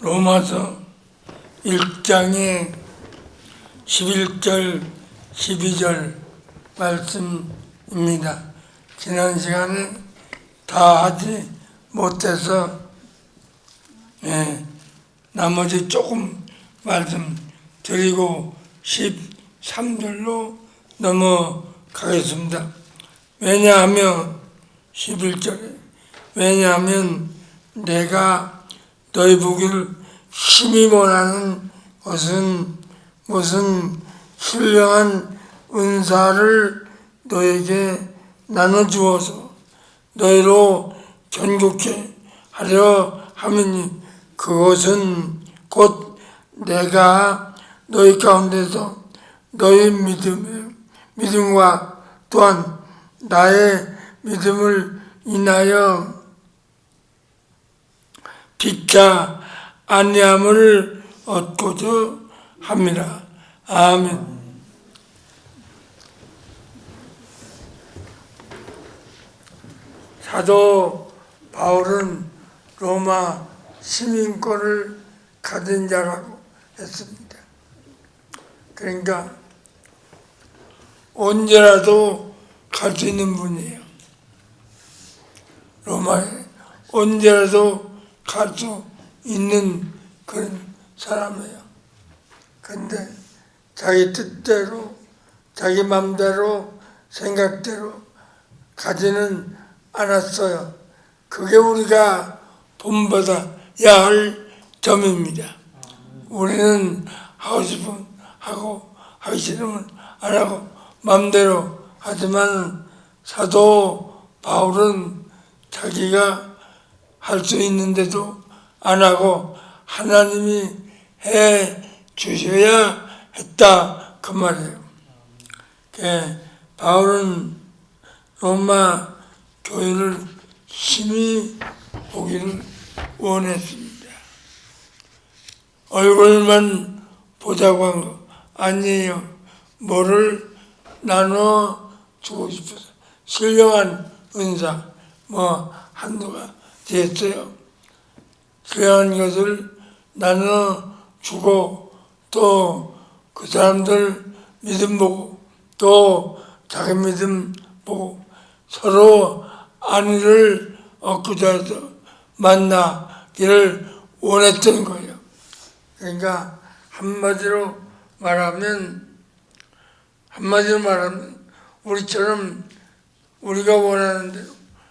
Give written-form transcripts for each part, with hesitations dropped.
로마서 1장의 11절, 12절 말씀입니다. 지난 시간에 다 하지 못해서 나머지 조금 말씀드리고 13절로 넘어가겠습니다. 왜냐하면 11절에 왜냐하면 내가 너희 보기를 심히 원하는 것은 무슨 신령한 은사를 너에게 나눠주어서 너희로 견고케 하려 함이니 그것은 곧 내가 너희 가운데서 너희 믿음과 또한 나의 믿음을 인하여 피차 아니함을 얻고자 합니다. 아멘. 사도 바울은 로마 시민권을 가진 자라고 했습니다. 그러니까 언제라도 갈 수 있는 분이에요. 로마에 언제라도 갈 수 있는 그런 사람이에요. 근데 자기 뜻대로, 자기 맘대로, 생각대로 가지는 않았어요. 그게 우리가 본받아야 할 점입니다. 우리는 하고 싶으면 하고, 하기 싫으면 안 하고, 맘대로 하지만 사도 바울은 자기가 할 수 있는데도 안 하고 하나님이 해 주셔야 했다 그 말이에요. 바울은 로마 교회를 심히 보기를 원했습니다. 얼굴만 보자고 한 거 아니에요. 뭐를 나눠 주고 싶어서 신령한 은사 한두가 됐어요. 그러한 것을 나눠주고 또 그 사람들 믿음 보고 또 자기 믿음 보고 서로 안위를 얻고자 해서 만나기를 원했던 거예요. 그러니까 한마디로 말하면 우리처럼 우리가 원하는 대로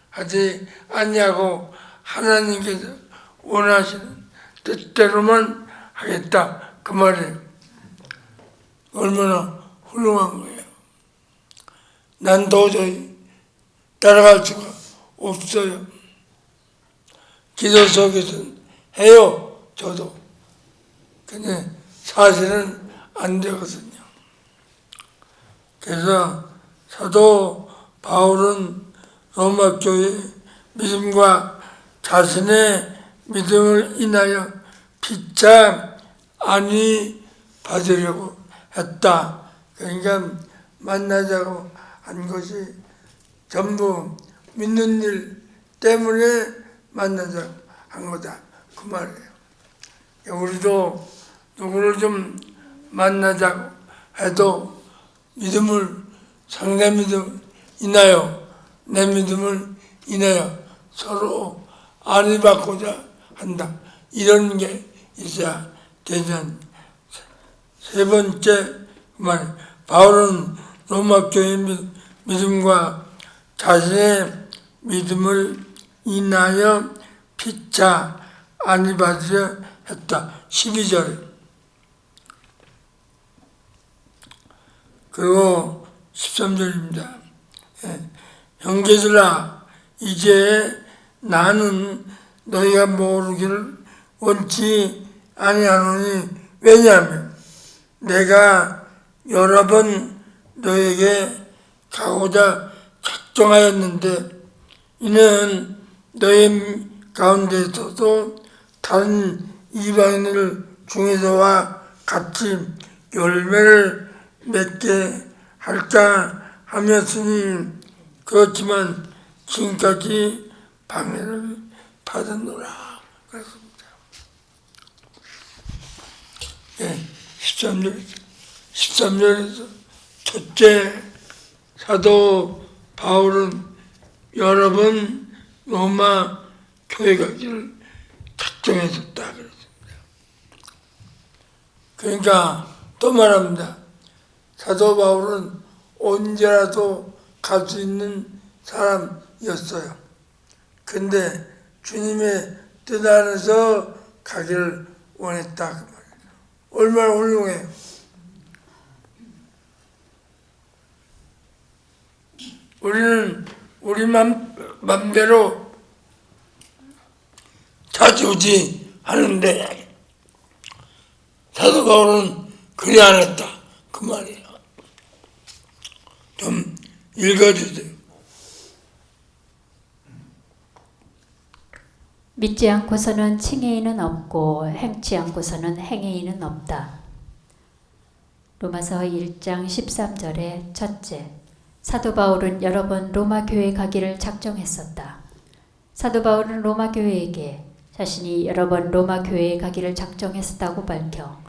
하지 않냐고 하나님께서 원하시는 뜻대로만 하겠다 그 말이에요. 얼마나 훌륭한 거예요. 난 도저히 따라갈 수가 없어요. 기도 속에서는 해요. 저도. 근데 사실은 안 되거든요. 그래서 사도 바울은 로마 교회의 믿음과 자신의 믿음을 인하여 피차 안위 받으려고 했다. 그러니까 만나자고 한 것이 전부 믿는 일 때문에 만나자고 한 거다. 그 말이에요. 우리도 누구를 좀 만나자고 해도 상대 믿음을 인하여 내 믿음을 인하여 서로 안위 받고자 한다. 이런 게 있어야 되지 않나. 세 번째 말, 바울은 로마 교회의 믿음과 자신의 믿음을 인하여 피차 안위 받으려 했다. 12절. 그리고 13절입니다. 형제들아, 이제 나는 너희가 모르기를 원치 아니하노니 왜냐하면 내가 여러 번 너에게 가고자 작정하였는데 이는 너희 가운데서도 다른 이방인들 중에서와 같이 열매를 맺게 할까 하였으니 그렇지만 지금까지 방해를 받았노라. 그렇습니다. 13절에서 첫째, 사도 바울은 여러 번 로마 교회 가기를 작정했었다 그랬습니다. 그러니까 또 말합니다. 사도 바울은 언제라도 갈 수 있는 사람이었어요. 근데 주님의 뜻 안에서 가기를 원했다 그 말이에요. 얼마나 훌륭해요. 우리는 우리 맘대로 자주지 하는데 사도 바울은 그리 안 했다 그 말이에요. 좀 읽어주세요. 믿지 않고서는 칭의인은 없고 행치 않고서는 행의인은 없다. 로마서 1장 13절에 첫째, 사도 바울은 여러 번 로마 교회에 가기를 작정했었다. 사도 바울은 로마 교회에게 자신이 여러 번 로마 교회에 가기를 작정했었다고 밝혀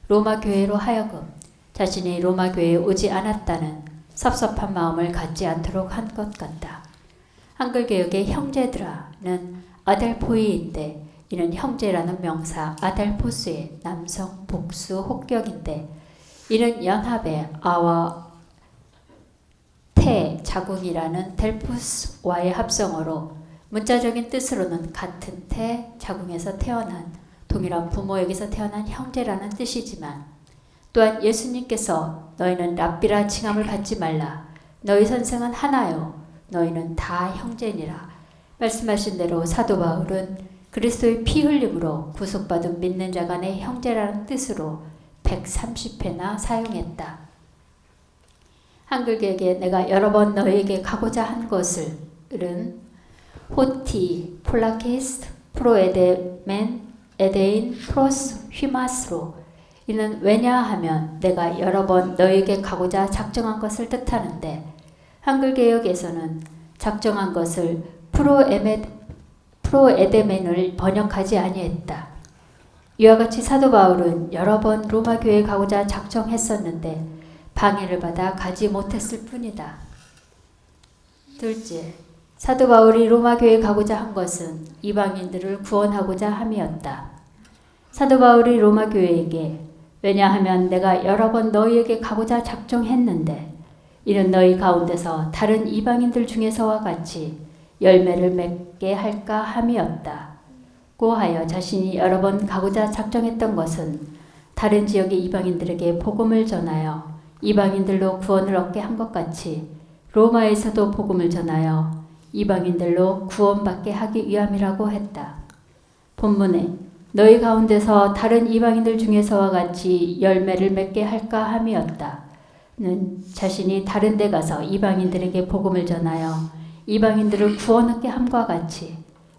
로마 교회로 하여금 자신이 로마 교회에 오지 않았다는 섭섭한 마음을 갖지 않도록 한 것 같다. 한글개역의 형제들아는 아델포이인데 이는 형제라는 명사 아델포스의 남성 복수 혹격인데 이는 연합의 아와 테 자궁이라는 델푸스와의 합성어로 문자적인 뜻으로는 같은 태 자궁에서 태어난 동일한 부모에게서 태어난 형제라는 뜻이지만 또한 예수님께서 너희는 랍비라 칭함을 받지 말라. 너희 선생은 하나요. 너희는 다 형제니라. 말씀하신 대로 사도 바울은 그리스도의 피 흘림으로 구속받은 믿는 자 간의 형제라는 뜻으로 130회나 사용했다. 한글개역에 내가 여러 번 너희에게 가고자 한 것을은 호티, 폴라키스, 프로에데멘, 에데인, 프로스, 휘마스로 이는 왜냐하면 내가 여러 번 너희에게 가고자 작정한 것을 뜻하는데 한글개역에서는 작정한 것을 프로에데멘을 번역하지 아니했다. 이와 같이 사도 바울은 여러 번 로마 교회에 가고자 작정했었는데 방해를 받아 가지 못했을 뿐이다. 둘째, 사도 바울이 로마 교회에 가고자 한 것은 이방인들을 구원하고자 함이었다. 사도 바울이 로마 교회에게 왜냐하면 내가 여러 번 너희에게 가고자 작정했는데 이는 너희 가운데서 다른 이방인들 중에서와 같이 열매를 맺게 할까 함이었다. 고하여 자신이 여러 번 가고자 작정했던 것은 다른 지역의 이방인들에게 복음을 전하여 이방인들로 구원을 얻게 한 것 같이 로마에서도 복음을 전하여 이방인들로 구원받게 하기 위함이라고 했다. 본문에 너희 가운데서 다른 이방인들 중에서와 같이 열매를 맺게 할까 함이었다. 는 자신이 다른 데 가서 이방인들에게 복음을 전하여 이방인들을 구원 얻게 함과 같이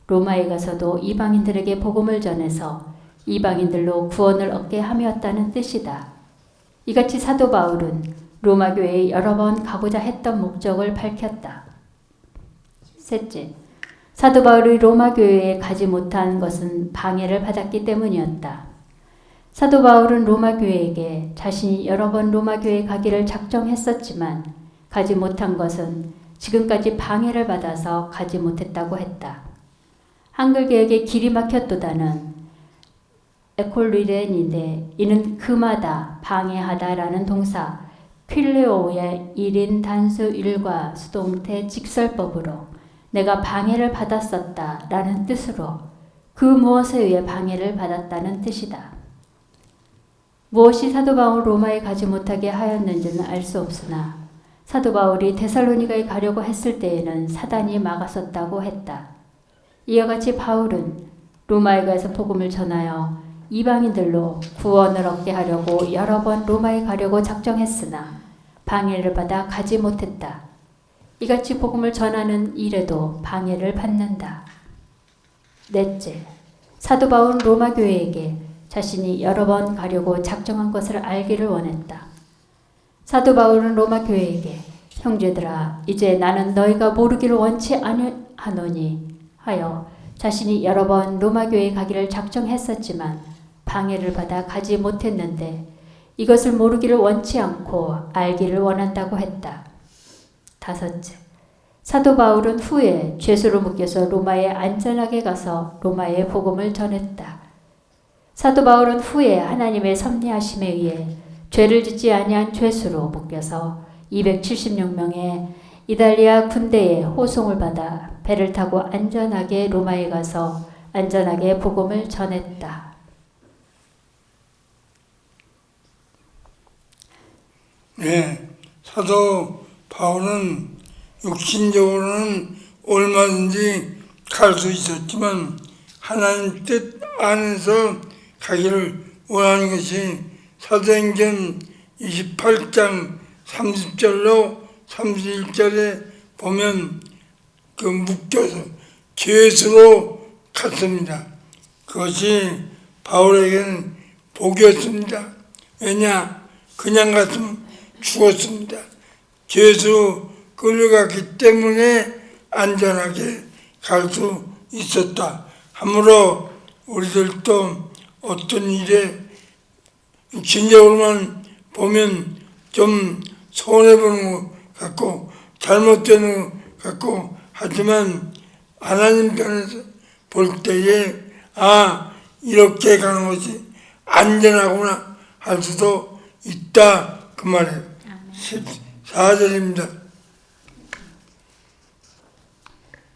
로마에 가서도 이방인들에게 복음을 전해서 이방인들로 구원을 얻게 함이었다는 뜻이다. 이같이 사도 바울은 로마 교회에 여러 번 가고자 했던 목적을 밝혔다. 셋째, 사도 바울이 로마 교회에 가지 못한 것은 방해를 받았기 때문이었다. 사도 바울은 로마 교회에게 자신이 여러 번 로마 교회에 가기를 작정했었지만 가지 못한 것은 지금까지 방해를 받아서 가지 못했다고 했다. 한글개역의 길이 막혔도다는 에콜리렌인데 이는 금하다, 방해하다라는 동사 필레오의 1인 단수 일과 수동태 직설법으로 내가 방해를 받았었다 라는 뜻으로 그 무엇에 의해 방해를 받았다는 뜻이다. 무엇이 사도 바울 로마에 가지 못하게 하였는지는 알 수 없으나 사도 바울이 데살로니가에 가려고 했을 때에는 사단이 막았었다고 했다. 이와 같이 바울은 로마에 가서 복음을 전하여 이방인들로 구원을 얻게 하려고 여러 번 로마에 가려고 작정했으나 방해를 받아 가지 못했다. 이같이 복음을 전하는 일에도 방해를 받는다. 넷째, 사도 바울은 로마 교회에게 자신이 여러 번 가려고 작정한 것을 알기를 원했다. 사도 바울은 로마 교회에게 형제들아 이제 나는 너희가 모르기를 원치 아니하노니 하여 자신이 여러 번 로마 교회에 가기를 작정했었지만 방해를 받아 가지 못했는데 이것을 모르기를 원치 않고 알기를 원한다고 했다. 5. 사도 바울은 후에 죄수로 묶여서 로마에 안전하게 가서 로마의 복음을 전했다. 사도 바울은 후에 하나님의 섭리하심에 의해 죄를 짓지 아니한 죄수로 묶여서 276명의 이탈리아 군대의 호송을 받아 배를 타고 안전하게 로마에 가서 안전하게 복음을 전했다. 네, 사도 바울은 육신적으로는 얼마든지 갈 수 있었지만 하나님 뜻 안에서 가기를 원하는 것이 사도행전 28장 30절로 31절에 보면 그 묶여서 죄수로 갔습니다. 그것이 바울에게는 복이었습니다. 왜냐? 그냥 갔으면 죽었습니다. 죄수 끌려갔기 때문에 안전하게 갈 수 있었다. 하므로 우리들도 어떤 일에 육신적으로만 보면 좀 손해보는 것 같고 잘못되는 것 같고 하지만 하나님 편에서 볼 때에 이렇게 가는 것이 안전하구나 할 수도 있다 그 말이에요. 14절입니다.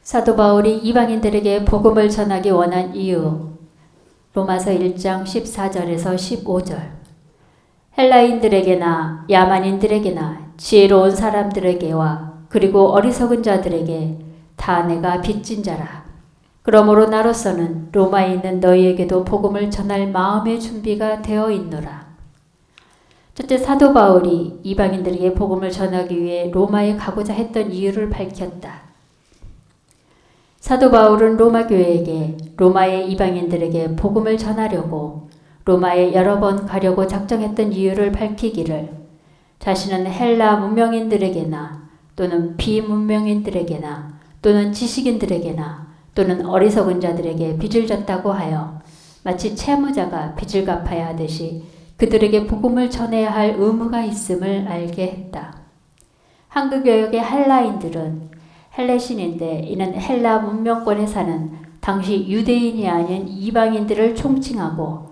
사도 바울이 이방인들에게 복음을 전하기 원한 이유. 로마서 1장 14절에서 15절. 헬라인들에게나 야만인들에게나 지혜로운 사람들에게와 그리고 어리석은 자들에게 다 내가 빚진 자라. 그러므로 나로서는 로마에 있는 너희에게도 복음을 전할 마음의 준비가 되어 있노라. 첫째, 사도 바울이 이방인들에게 복음을 전하기 위해 로마에 가고자 했던 이유를 밝혔다. 사도 바울은 로마 교회에게 로마의 이방인들에게 복음을 전하려고 로마에 여러 번 가려고 작정했던 이유를 밝히기를 자신은 헬라 문명인들에게나 또는 비문명인들에게나 또는 지식인들에게나 또는 어리석은 자들에게 빚을 졌다고 하여 마치 채무자가 빚을 갚아야 하듯이 그들에게 복음을 전해야 할 의무가 있음을 알게 했다. 한국교역의 헬라인들은 헬레신인데 이는 헬라 문명권에 사는 당시 유대인이 아닌 이방인들을 총칭하고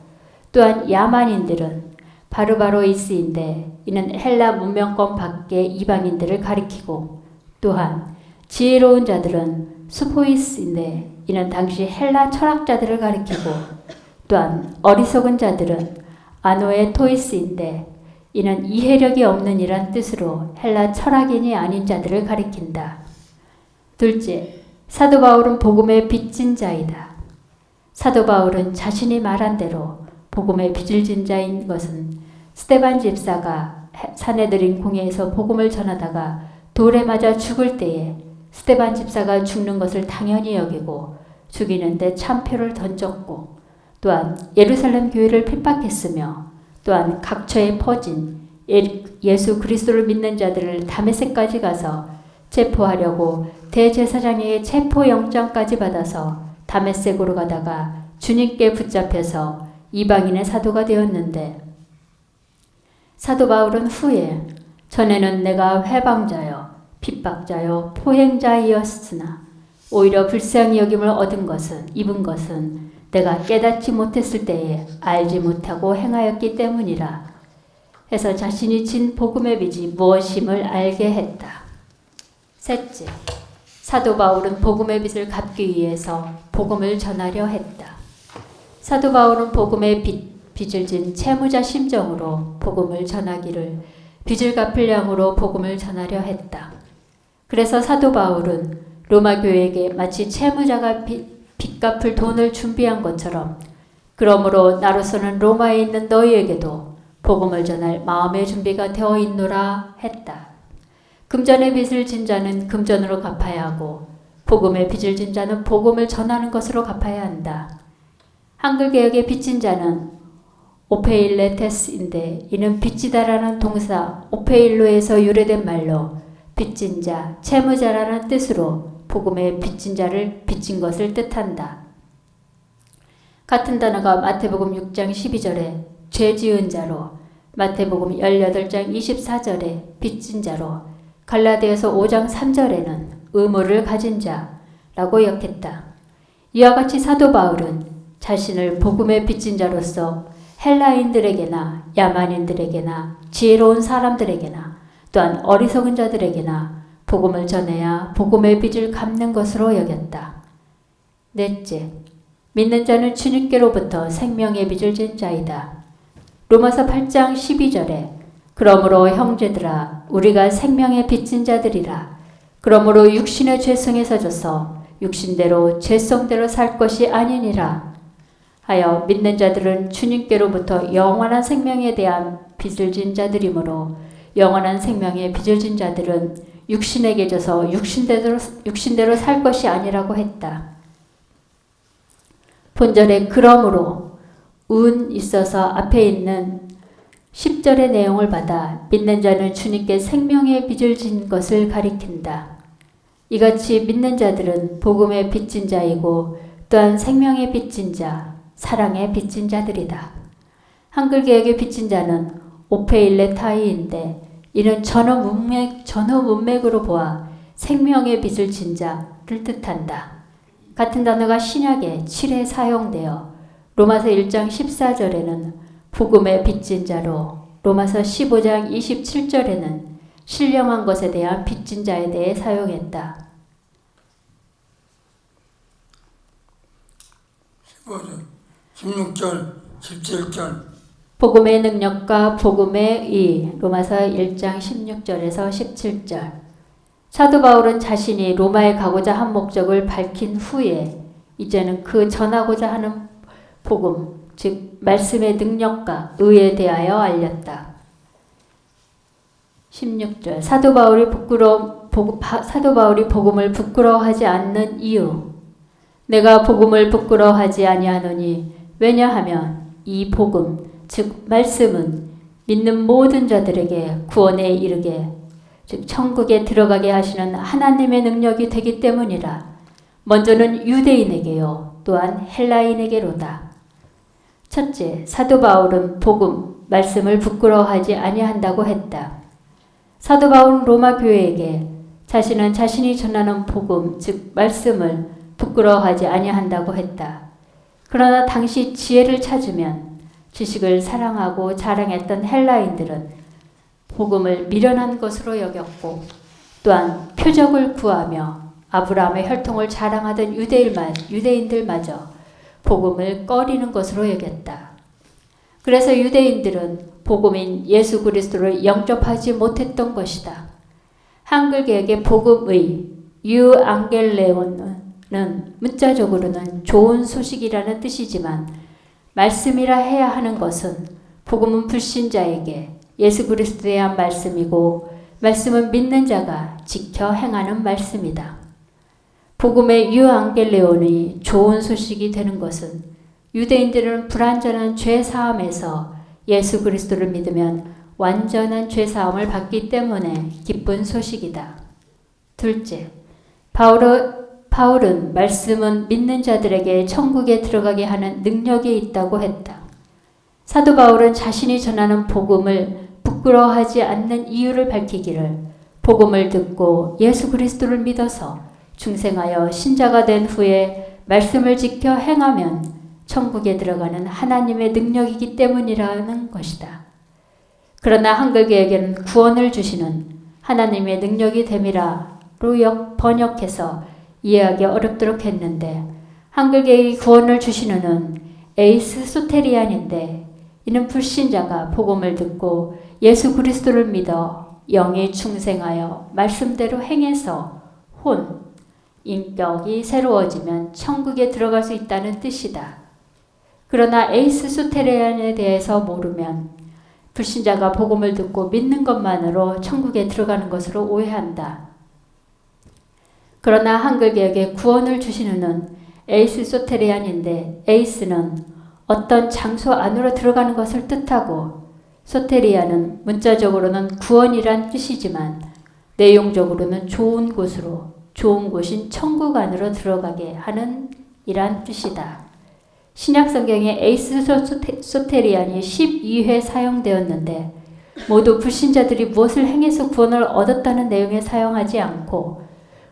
또한 야만인들은 바르바로이스인데 이는 헬라 문명권 밖의 이방인들을 가리키고 또한 지혜로운 자들은 스포이스인데 이는 당시 헬라 철학자들을 가리키고 또한 어리석은 자들은 아노에토이스인데 이는 이해력이 없는 이란 뜻으로 헬라 철학인이 아닌 자들을 가리킨다. 둘째, 사도 바울은 복음의 빚진 자이다. 사도 바울은 자신이 말한 대로 복음의 빚을 진 자인 것은 스데반 집사가 사내들인 공회에서 복음을 전하다가 돌에 맞아 죽을 때에 스데반 집사가 죽는 것을 당연히 여기고 죽이는데 참표를 던졌고 또한 예루살렘 교회를 핍박했으며 또한 각처에 퍼진 예수 그리스도를 믿는 자들을 다메섹까지 가서 체포하려고 대제사장에게 체포영장까지 받아서 다메섹으로 가다가 주님께 붙잡혀서 이방인의 사도가 되었는데 사도 바울은 후에 전에는 내가 회방자여 핍박자여 포행자이었으나 오히려 불쌍히 여김을 입은 것은 내가 깨닫지 못했을 때에 알지 못하고 행하였기 때문이라 해서 자신이 진 복음의 빚이 무엇임을 알게 했다. 셋째, 사도 바울은 복음의 빚을 갚기 위해서 복음을 전하려 했다. 사도 바울은 복음의 빚을 진 채무자 심정으로 복음을 전하기를 빚을 갚을 양으로 복음을 전하려 했다. 그래서 사도 바울은 로마 교회에게 마치 채무자가 빚 갚을 돈을 준비한 것처럼 그러므로 나로서는 로마에 있는 너희에게도 복음을 전할 마음의 준비가 되어 있노라 했다. 금전의 빚을 진 자는 금전으로 갚아야 하고 복음의 빚을 진 자는 복음을 전하는 것으로 갚아야 한다. 한글개혁의 빚진 자는 오페일레테스인데 이는 빚지다라는 동사 오페일로에서 유래된 말로 빚진 자, 채무자라는 뜻으로 복음의 빚진 자를 빚진 것을 뜻한다. 같은 단어가 마태복음 6장 12절에 죄 지은 자로 마태복음 18장 24절에 빚진 자로, 갈라디아서 5장 3절에는 의무를 가진 자라고 역했다. 이와 같이 사도 바울은 자신을 복음의 빚진 자로서 헬라인들에게나 야만인들에게나 지혜로운 사람들에게나 또한 어리석은 자들에게나 복음을 전해야 복음의 빚을 갚는 것으로 여겼다. 넷째, 믿는 자는 주님께로부터 생명의 빚을 진 자이다. 로마서 8장 12절에 그러므로 형제들아 우리가 생명의 빚진 자들이라. 그러므로 육신의 죄성에서 져서 육신대로 죄성대로 살 것이 아니니라 하여 믿는 자들은 주님께로부터 영원한 생명에 대한 빚을 진 자들이므로 영원한 생명의 빚을 진 자들은 육신에게 져서 육신대로 살 것이 아니라고 했다. 본절에 그러므로 운 있어서 앞에 있는 10절의 내용을 받아 믿는 자는 주님께 생명의 빚을 진 것을 가리킨다. 이같이 믿는 자들은 복음의 빚진 자이고 또한 생명의 빚진 자, 사랑의 빚진 자들이다. 한글개혁의 빚진 자는 오페일레타이인데 이는 전어 문맥으로 보아 생명의 빚을 진 자를 뜻한다. 같은 단어가 신약에 7회 사용되어 로마서 1장 14절에는 복음의 빚진 자로, 로마서 15장 27절에는 신령한 것에 대한 빚진 자에 대해 사용했다. 15절, 16절, 17절. 복음의 능력과 복음의 의, 로마서 1장 16절에서 17절. 사도 바울은 자신이 로마에 가고자 한 목적을 밝힌 후에 이제는 그 전하고자 하는 복음, 즉 말씀의 능력과 의에 대하여 알렸다. 16절. 사도 바울이 복음을 부끄러워하지 않는 이유. 내가 복음을 부끄러워하지 아니하노니 왜냐하면 이 복음, 즉 말씀은 믿는 모든 자들에게 구원에 이르게, 즉 천국에 들어가게 하시는 하나님의 능력이 되기 때문이라. 먼저는 유대인에게요 또한 헬라인에게로다. 첫째, 사도 바울은 복음, 말씀을 부끄러워하지 아니한다고 했다. 사도 바울은 로마 교회에게 자신은 자신이 전하는 복음, 즉 말씀을 부끄러워하지 아니한다고 했다. 그러나 당시 지혜를 찾으면 지식을 사랑하고 자랑했던 헬라인들은 복음을 미련한 것으로 여겼고 또한 표적을 구하며 아브라함의 혈통을 자랑하던 유대인들마저 복음을 꺼리는 것으로 여겼다. 그래서 유대인들은 복음인 예수 그리스도를 영접하지 못했던 것이다. 한글개혁의 복음의 유앙겔레온은 문자적으로는 좋은 소식이라는 뜻이지만 말씀이라 해야 하는 것은 복음은 불신자에게 예수 그리스도에 대한 말씀이고 말씀은 믿는 자가 지켜 행하는 말씀이다. 복음의 유앙겔레온이 좋은 소식이 되는 것은 유대인들은 불완전한 죄 사함에서 예수 그리스도를 믿으면 완전한 죄 사함을 받기 때문에 기쁜 소식이다. 둘째, 바울은 말씀은 믿는 자들에게 천국에 들어가게 하는 능력이 있다고 했다. 사도 바울은 자신이 전하는 복음을 부끄러워하지 않는 이유를 밝히기를 복음을 듣고 예수 그리스도를 믿어서 중생하여 신자가 된 후에 말씀을 지켜 행하면 천국에 들어가는 하나님의 능력이기 때문이라는 것이다. 그러나 한글개혁에는 구원을 주시는 하나님의 능력이 됨이라로 번역해서 이해하기 어렵도록 했는데 한글개혁이 구원을 주시는은 에이스 소테리안인데 이는 불신자가 복음을 듣고 예수 그리스도를 믿어 영이 충생하여 말씀대로 행해서 인격이 새로워지면 천국에 들어갈 수 있다는 뜻이다. 그러나 에이스 소테리안에 대해서 모르면 불신자가 복음을 듣고 믿는 것만으로 천국에 들어가는 것으로 오해한다. 그러나 한글개혁에 구원을 주시는 에이스 소테리안인데 에이스는 어떤 장소 안으로 들어가는 것을 뜻하고 소테리아는 문자적으로는 구원이란 뜻이지만 내용적으로는 좋은 곳인 천국 안으로 들어가게 하는 이란 뜻이다. 신약 성경에 에이스 소테리안이 12회 사용되었는데 모두 불신자들이 무엇을 행해서 구원을 얻었다는 내용에 사용하지 않고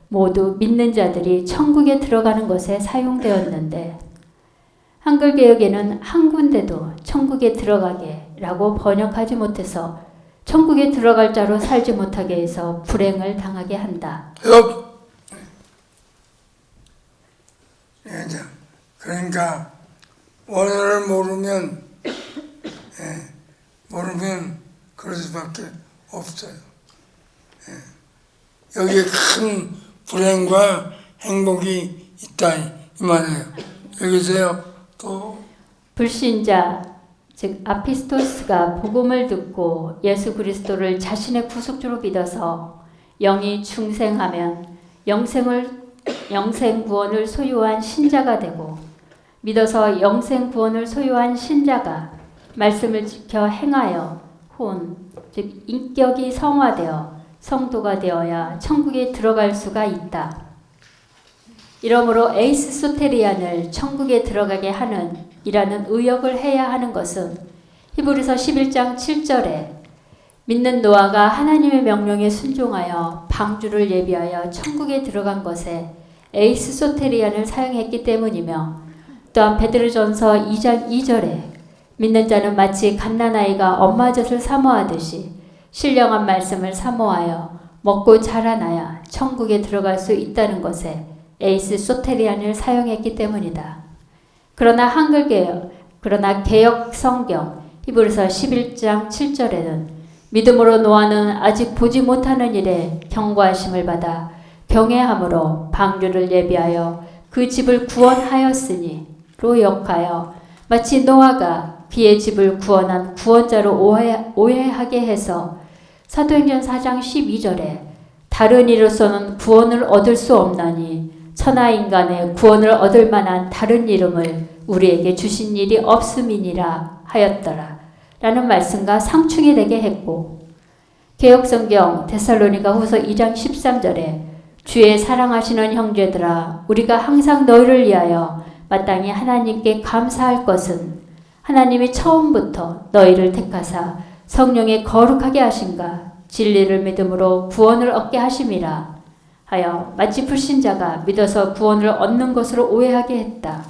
모두 믿는 자들이 천국에 들어가는 것에 사용되었는데 한글 개역에는 한 군데도 천국에 들어가게 라고 번역하지 못해서 천국에 들어갈 자로 살지 못하게 해서 불행을 당하게 한다. 그러니까 원어를 모르면 그럴 수밖에 없어요. 여기에 큰 불행과 행복이 있다 이 말이에요. 여기서요 또 불신자 즉 아피스토스가 복음을 듣고 예수 그리스도를 자신의 구속주로 믿어서 영이 중생하면 영생 구원을 소유한 신자가 되고 믿어서 영생 구원을 소유한 신자가 말씀을 지켜 행하여 즉 인격이 성화되어 성도가 되어야 천국에 들어갈 수가 있다. 이러므로 에이스 소테리안을 천국에 들어가게 하는 이라는 의역을 해야 하는 것은 히브리서 11장 7절에 믿는 노아가 하나님의 명령에 순종하여 방주를 예비하여 천국에 들어간 것에 에이스 소테리안을 사용했기 때문이며 또한 베드로전서 2장 2절에 믿는 자는 마치 갓난아이가 엄마 젖을 사모하듯이 신령한 말씀을 사모하여 먹고 자라나야 천국에 들어갈 수 있다는 것에 에이스 소테리안을 사용했기 때문이다. 그러나 개역 성경 히브리서 11장 7절에는 믿음으로 노아는 아직 보지 못하는 일에 경고하심을 받아 경외함으로 방주를 예비하여 그 집을 구원하였으니 로 역하여 마치 노아가 그의 집을 구원한 구원자로 오해하게 해서 사도행전 4장 12절에 다른 이로서는 구원을 얻을 수 없나니 천하 인간의 구원을 얻을 만한 다른 이름을 우리에게 주신 일이 없음이니라 하였더라 라는 말씀과 상충이 되게 했고 개역성경 데살로니가 후서 2장 13절에 주의 사랑하시는 형제들아 우리가 항상 너희를 위하여 마땅히 하나님께 감사할 것은 하나님이 처음부터 너희를 택하사 성령에 거룩하게 하신가 진리를 믿음으로 구원을 얻게 하심이라 하여 마치 불신자가 믿어서 구원을 얻는 것으로 오해하게 했다.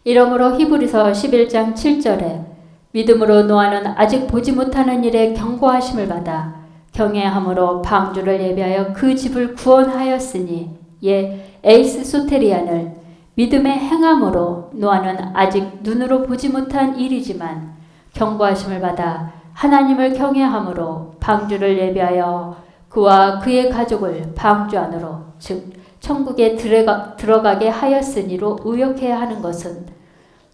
이러므로 히브리서 11장 7절에 믿음으로 노아는 아직 보지 못하는 일에 경고하심을 받아 경외함으로 방주를 예비하여 그 집을 구원하였으니 에이스 소테리안을 믿음의 행함으로 노아는 아직 눈으로 보지 못한 일이지만 경고하심을 받아 하나님을 경외함으로 방주를 예비하여 그와 그의 가족을 방주 안으로 즉 천국에 들어가게 하였으니로 의역해야 하는 것은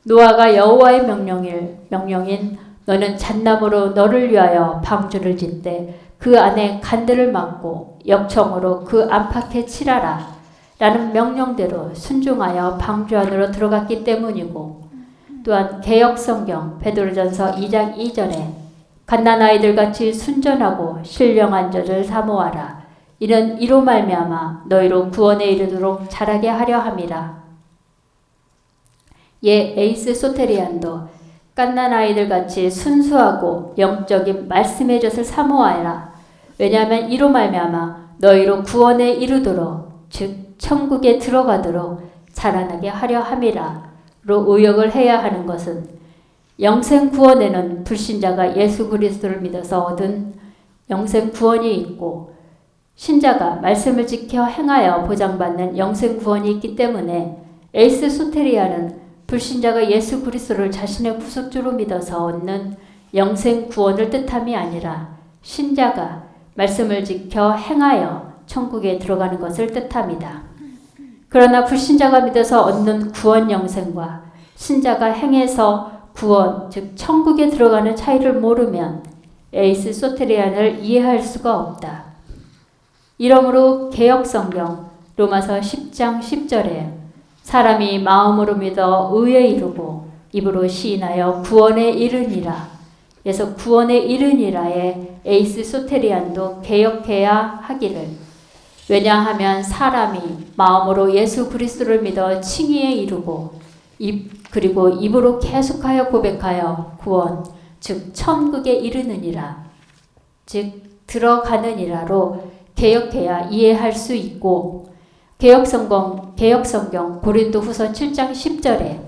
노아가 여호와의 명령인 너는 잣나무로 너를 위하여 방주를 짓되 그 안에 간들을 막고 역청으로 그 안팎에 칠하라 라는 명령대로 순종하여 방주 안으로 들어갔기 때문이고 또한 개역성경 베드로전서 2장 2절에 갓난아이들같이 순전하고 신령한 젖을 사모하라. 이는 이로 말미암아 너희로 구원에 이르도록 자라게 하려 함이라. 에이스 소테리안도 갓난아이들같이 순수하고 영적인 말씀의 젖을 사모하라. 왜냐하면 이로 말미암아 너희로 구원에 이르도록 즉 천국에 들어가도록 자라나게 하려 함이라. 로 의역을 해야 하는 것은 영생 구원에는 불신자가 예수 그리스도를 믿어서 얻은 영생 구원이 있고 신자가 말씀을 지켜 행하여 보장받는 영생 구원이 있기 때문에 에이스 소테리아는 불신자가 예수 그리스도를 자신의 구속주로 믿어서 얻는 영생 구원을 뜻함이 아니라 신자가 말씀을 지켜 행하여 천국에 들어가는 것을 뜻합니다. 그러나 불신자가 믿어서 얻는 구원 영생과 신자가 행해서 구원, 즉 천국에 들어가는 차이를 모르면 에이스 소테리안을 이해할 수가 없다. 이러므로 개역성경 로마서 10장 10절에 사람이 마음으로 믿어 의에 이르고 입으로 시인하여 구원에 이르니라. 그래서 구원에 이르니라에 에이스 소테리안도 개역해야 하기를 왜냐하면 사람이 마음으로 예수 그리스도를 믿어 칭의에 이르고 그리고 입으로 계속하여 고백하여 구원 즉 천국에 이르느니라 즉 들어가느니라로 개역해야 이해할 수 있고 개역성경 고린도후서 7장 10절에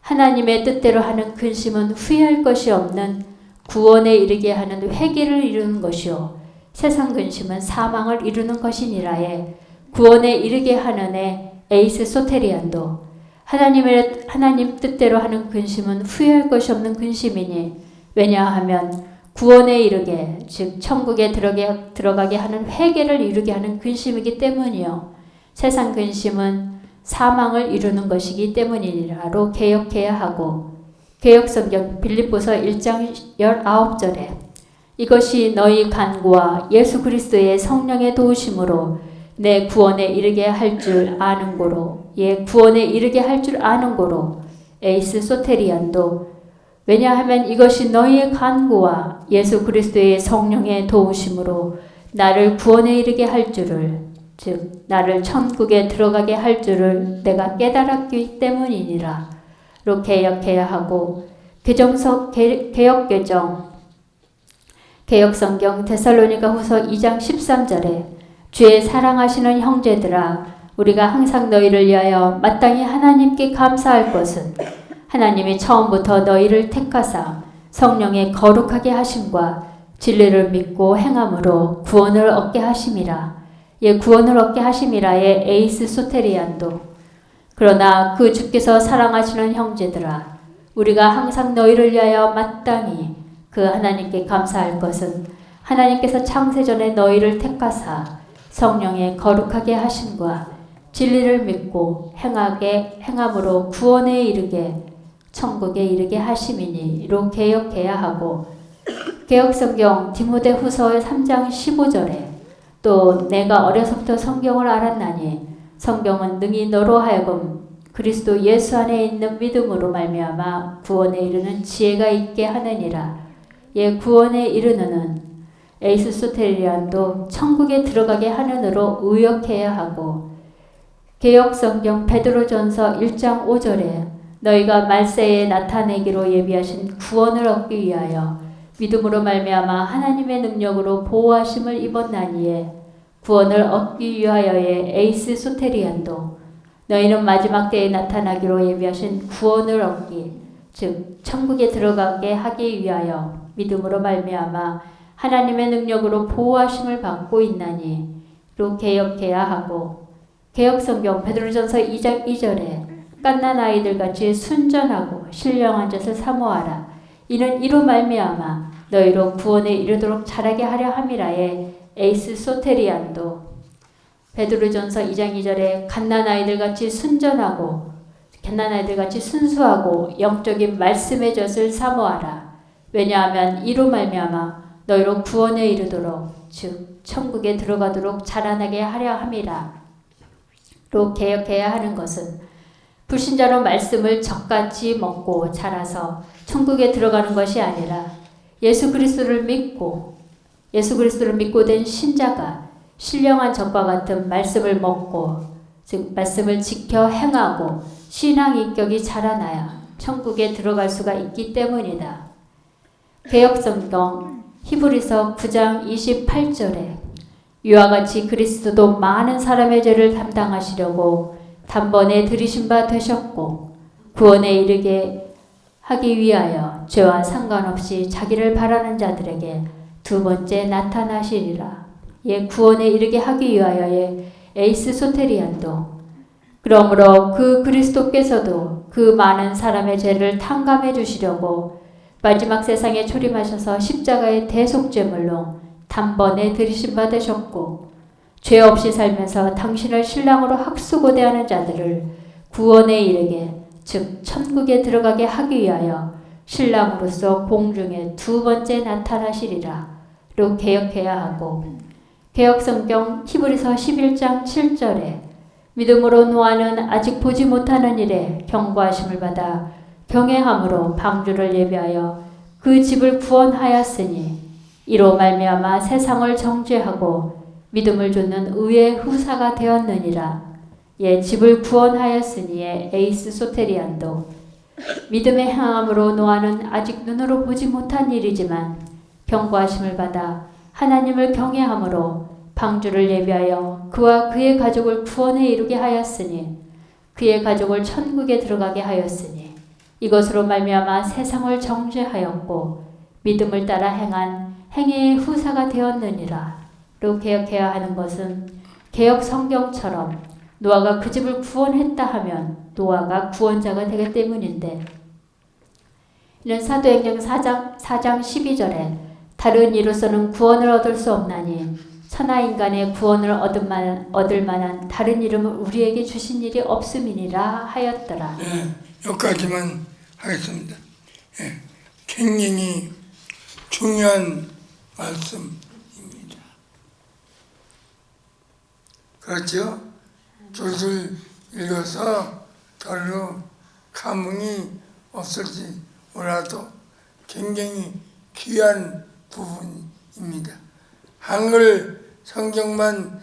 하나님의 뜻대로 하는 근심은 후회할 것이 없는 구원에 이르게 하는 회개를 이루는 것이요 세상 근심은 사망을 이루는 것이니라에 구원에 이르게 하는 애 에이스 소테리안도 하나님 뜻대로 하는 근심은 후회할 것이 없는 근심이니 왜냐하면 구원에 이르게 즉 천국에 들어가게 하는 회개를 이루게 하는 근심이기 때문이요 세상 근심은 사망을 이루는 것이기 때문이라로 개역해야 하고 개역성경 빌립보서 1장 19절에 이것이 너희 간구와 예수 그리스도의 성령의 도우심으로 내 구원에 이르게 할 줄 아는 고로 구원에 이르게 할 줄 아는 고로 에이스 소테리안도 왜냐하면 이것이 너희의 간구와 예수 그리스도의 성령의 도우심으로 나를 구원에 이르게 할 줄을 즉 나를 천국에 들어가게 할 줄을 내가 깨달았기 때문이니라 로 개역해야 하고 개역성경 데살로니가후서 2장 13절에 주의 사랑하시는 형제들아 우리가 항상 너희를 위하여 마땅히 하나님께 감사할 것은 하나님이 처음부터 너희를 택하사 성령의 거룩하게 하심과 진리를 믿고 행함으로 구원을 얻게 하심이라. 구원을 얻게 하심이라의 에이스 소테리안도 그러나 그 주께서 사랑하시는 형제들아 우리가 항상 너희를 위하여 마땅히 그 하나님께 감사할 것은 하나님께서 창세전에 너희를 택하사 성령의 거룩하게 하심과 진리를 믿고 행함으로 구원에 이르게 천국에 이르게 하심이니로 개역해야 하고 개역성경 디모데후서 3장 15절에 또 내가 어려서부터 성경을 알았나니 성경은 능히 너로 하여금 그리스도 예수 안에 있는 믿음으로 말미암아 구원에 이르는 지혜가 있게 하느니라. 구원에 이르는 에이스 소테리안도 천국에 들어가게 하는으로 의역해야 하고 개역성경 베드로전서 1장 5절에 너희가 말세에 나타내기로 예비하신 구원을 얻기 위하여 믿음으로 말미암아 하나님의 능력으로 보호하심을 입었나니에 구원을 얻기 위하여의 에이스 소테리안도 너희는 마지막 때에 나타나기로 예비하신 구원을 얻기 즉 천국에 들어가게 하기 위하여 믿음으로 말미암아 하나님의 능력으로 보호하심을 받고 있나니 로 개역해야 하고 개역성경 베드로전서 2장 2절에 갓난 아이들같이 순전하고 신령한 것을 사모하라. 이는 이로 말미암아 너희로 구원에 이르도록 자라게 하려 함이라에 에이스 소테리안도 베드로전서 2장 2절에 갓난 아이들같이 순수하고 영적인 말씀의 젖을 사모하라. 왜냐하면 이로 말미암아 너희로 구원에 이르도록 즉 천국에 들어가도록 자라나게 하려 함이라. 로 개역해야 하는 것은 불신자로 말씀을 젖같이 먹고 자라서 천국에 들어가는 것이 아니라 예수 그리스도를 믿고 된 신자가 신령한 젖과 같은 말씀을 먹고 즉 말씀을 지켜 행하고 신앙 인격이 자라나야 천국에 들어갈 수가 있기 때문이다. 개역성경 히브리서 9장 28절에 이와 같이 그리스도도 많은 사람의 죄를 담당하시려고 단번에 들이신 바 되셨고 구원에 이르게 하기 위하여 죄와 상관없이 자기를 바라는 자들에게 두 번째 나타나시리라. 구원에 이르게 하기 위하여의 에이스 소테리안도 그러므로 그 그리스도께서도 그 많은 사람의 죄를 탕감해 주시려고 마지막 세상에 초림하셔서 십자가의 대속죄물로 단번에 들이신 바 되셨고 죄 없이 살면서 당신을 신랑으로 합수고 대하는 자들을 구원에 이르게 즉 천국에 들어가게 하기 위하여 신랑으로서 공중에 두 번째 나타나시리라 로 개역해야 하고 개역성경 히브리서 11장 7절에 믿음으로 노아는 아직 보지 못하는 일에 경고하심을 받아 경외함으로 방주를 예비하여 그 집을 구원하였으니 이로 말미암아 세상을 정죄하고 믿음을 쫓는 의의 후사가 되었느니라. 예, 집을 구원하였으니에 에이스 소테리안도 믿음의 행함으로 노아는 아직 눈으로 보지 못한 일이지만 경고하심을 받아 하나님을 경외함으로 방주를 예비하여 그와 그의 가족을 구원에 이르게 하였으니 그의 가족을 천국에 들어가게 하였으니 이것으로 말미암아 세상을 정죄하였고 믿음을 따라 행한 행위의 후사가 되었느니라. 로 개혁해야 하는 것은 개혁 성경처럼 노아가 그 집을 구원했다 하면 노아가 구원자가 되기 때문인데, 이는 사도행전 4장 12절에 다른 이로서는 구원을 얻을 수 없나니 천하 인간의 구원을 얻을 만한 다른 이름을 우리에게 주신 일이 없음이니라 하였더라. 여기까지만 하겠습니다. 굉장히 중요한 말씀입니다. 그렇죠? 줄줄 읽어서 별로 감흥이 없을지 몰라도 굉장히 귀한 부분입니다. 한글 성경만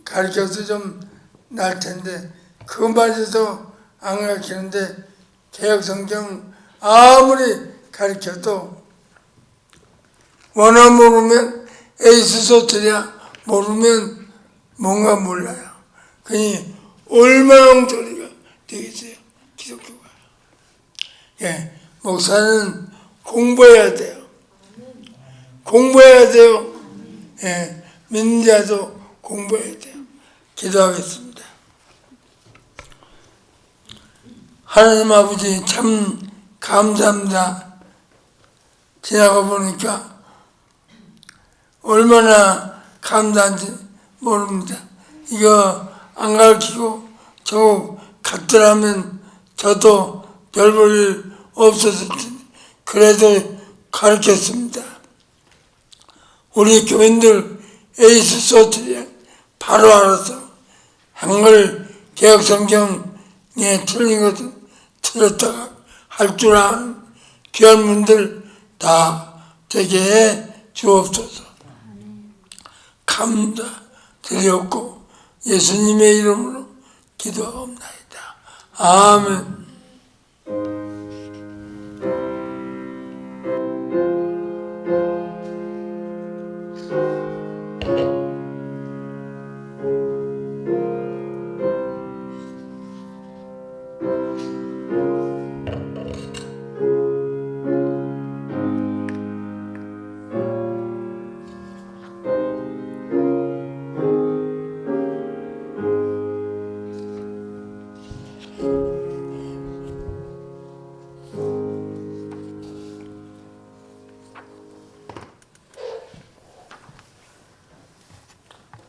가르쳐도 좀 날 텐데 그것마저도 안 가르치는데 개혁 성경 아무리 가르쳐도 원어 모르면 에이스 소트냐 모르면 뭔가 몰라요. 그니 얼마나 엉터리가 되겠어요, 기독교가. 목사는 공부해야 돼요. 공부해야 돼요. 믿는 자도 공부해야 돼요. 기도하겠습니다. 하나님 아버지 참 감사합니다. 지나가 보니까 얼마나 감사한지 모릅니다. 이거 안 가르치고 저거 갔더라면 저도 별 볼 일 없었을 텐데 그래도 가르쳤습니다. 우리 교인들 에이스 소트리에 바로 알아서 한글 개혁 성경에 틀린 것은 틀렸다가 할 줄 아는 귀한 분들 다 되게 해 주옵소서. 감사드렸고 예수님의 이름으로 기도하옵나이다. 아멘.